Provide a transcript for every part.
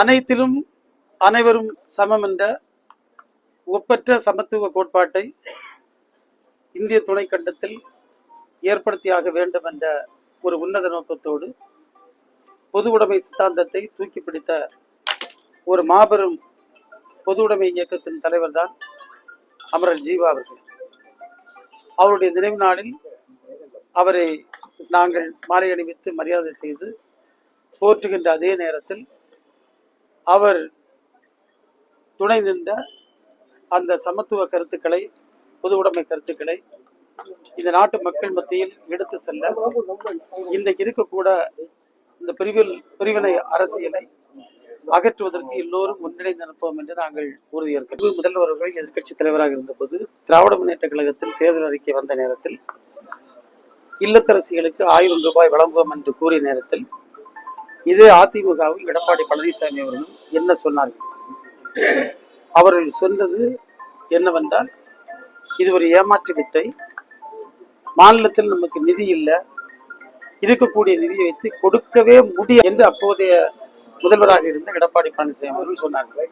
அனைத்திலும் அனைவரும் சமம் என்ற ஒப்பற்ற சமத்துவ கோட்பாட்டை இந்திய துணைக்கண்டத்தில் ஏற்படுத்தியாக வேண்டும் என்ற ஒரு உன்னத நோக்கத்தோடு பொது உடைமை சித்தாந்தத்தை தூக்கி பிடித்த ஒரு மாபெரும் பொது உடைமை இயக்கத்தின் தலைவர் தான் அமரர் ஜீவா அவர்கள். அவருடைய நினைவு நாளில் அவரை நாங்கள் மாலை அணிவித்து மரியாதை செய்து போற்றுகின்ற அதே நேரத்தில் அவர் துணை நின்ற அந்த சமத்துவ கருத்துக்களை, பொது உடைமை கருத்துக்களை இந்த நாட்டு மக்கள் மத்தியில் எடுத்து செல்ல இன்றைக்கு இருக்கக்கூட இந்த பிரிவினை அரசியலை அகற்றுவதற்கு எல்லோரும் ஒன்றிணைந்து அனுப்போம் என்று நாங்கள் உறுதியேற்கிறோம். முதல்வர் அவர்கள் எதிர்க்கட்சி தலைவராக இருந்தபோது திராவிட முன்னேற்ற கழகத்தில் தேர்தல் அறிக்கை வந்த நேரத்தில் இல்லத்தரசிகளுக்கு 1000 ரூபாய் வழங்குவோம் என்று கூறிய நேரத்தில் இதே அதிமுகவும் எடப்பாடி பழனிசாமி அவர்களும் என்ன சொன்னார்கள்? அவர்கள் சொன்னது என்னவென்றால், இது ஒரு ஏமாற்று வித்தை, மாநிலத்தில் நமக்கு நிதி இல்லை, இருக்கக்கூடிய நிதியை வைத்து கொடுக்கவே முடியும் என்று அப்போதைய முதல்வராக இருந்த எடப்பாடி பழனிசாமி அவர்கள் சொன்னார்கள்.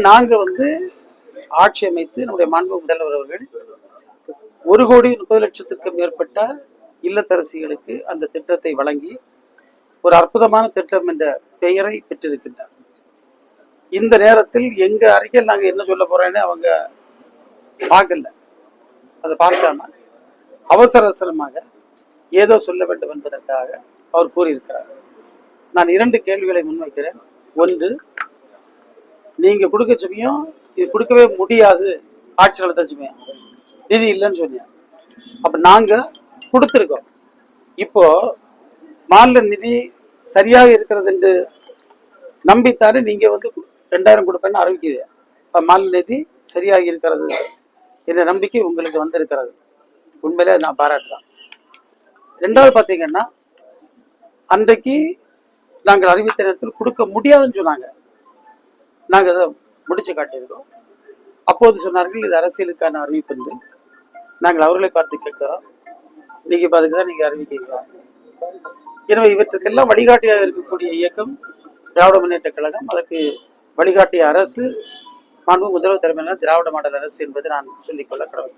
நாங்கள் ஆட்சி அமைத்து நம்முடைய மாண்பு முதல்வர் அவர்கள் 1,30,00,000 மேற்பட்ட இல்லத்தரசிகளுக்கு அந்த திட்டத்தை வழங்கி ஒரு அற்புதமான திட்டம் என்ற பெயரை பெற்றிருக்கின்றார். இந்த நேரத்தில் எங்க அறிக்கையில் நாங்கள் என்ன சொல்ல போறோன்னு அவங்க பார்க்கல. அதை பார்க்காம அவசர அவசரமாக ஏதோ சொல்ல வேண்டும் என்பதற்காக அவர் கூறியிருக்கிறார். நான் 2 கேள்விகளை முன்வைக்கிறேன். ஒன்று, நீங்க கொடுக்க சமயம் இது கொடுக்கவே முடியாது, ஆட்சி நடத்த சமயம் நிதி இல்லைன்னு சொன்னீங்க. அப்ப நாங்க கொடுத்துருக்கோம். இப்போ மாநில நிதி சரியாக இருக்கிறது என்று நம்பித்தானே நீங்க 2000 கொடுப்பேன்னு அறிவிக்குது. இப்ப மாநில நிதி சரியாக இருக்கிறது என்ற நம்பிக்கை உங்களுக்கு வந்திருக்கிறது. உண்மையிலே நான் பாராட்டுறேன். 2வது பார்த்தீங்கன்னா, அன்றைக்கு நாங்கள் அறிவித்த நேரத்தில் கொடுக்க முடியாதுன்னு சொன்னாங்க. நாங்கள் அதை முடிச்சு காட்டியிருக்கோம். அப்போது சொன்னார்கள், இது அரசியலுக்கான அறிவிப்பு என்று. நாங்கள் அவர்களை பார்த்து கேட்கிறோம், நீங்க அதுக்கு தான் நீங்க அறிவிக்கிறீங்களா? எனவே இவற்றுக்கெல்லாம் வழிகாட்டியாக இருக்கக்கூடிய இயக்கம் திராவிட முன்னேற்ற கழகம். அதற்கு வழிகாட்டிய அரசு மாண்பு முதல்வர் தலைமையிலான திராவிட மாடல் அரசு என்பதை நான் சொல்லிக்கொள்ள கடவுள்.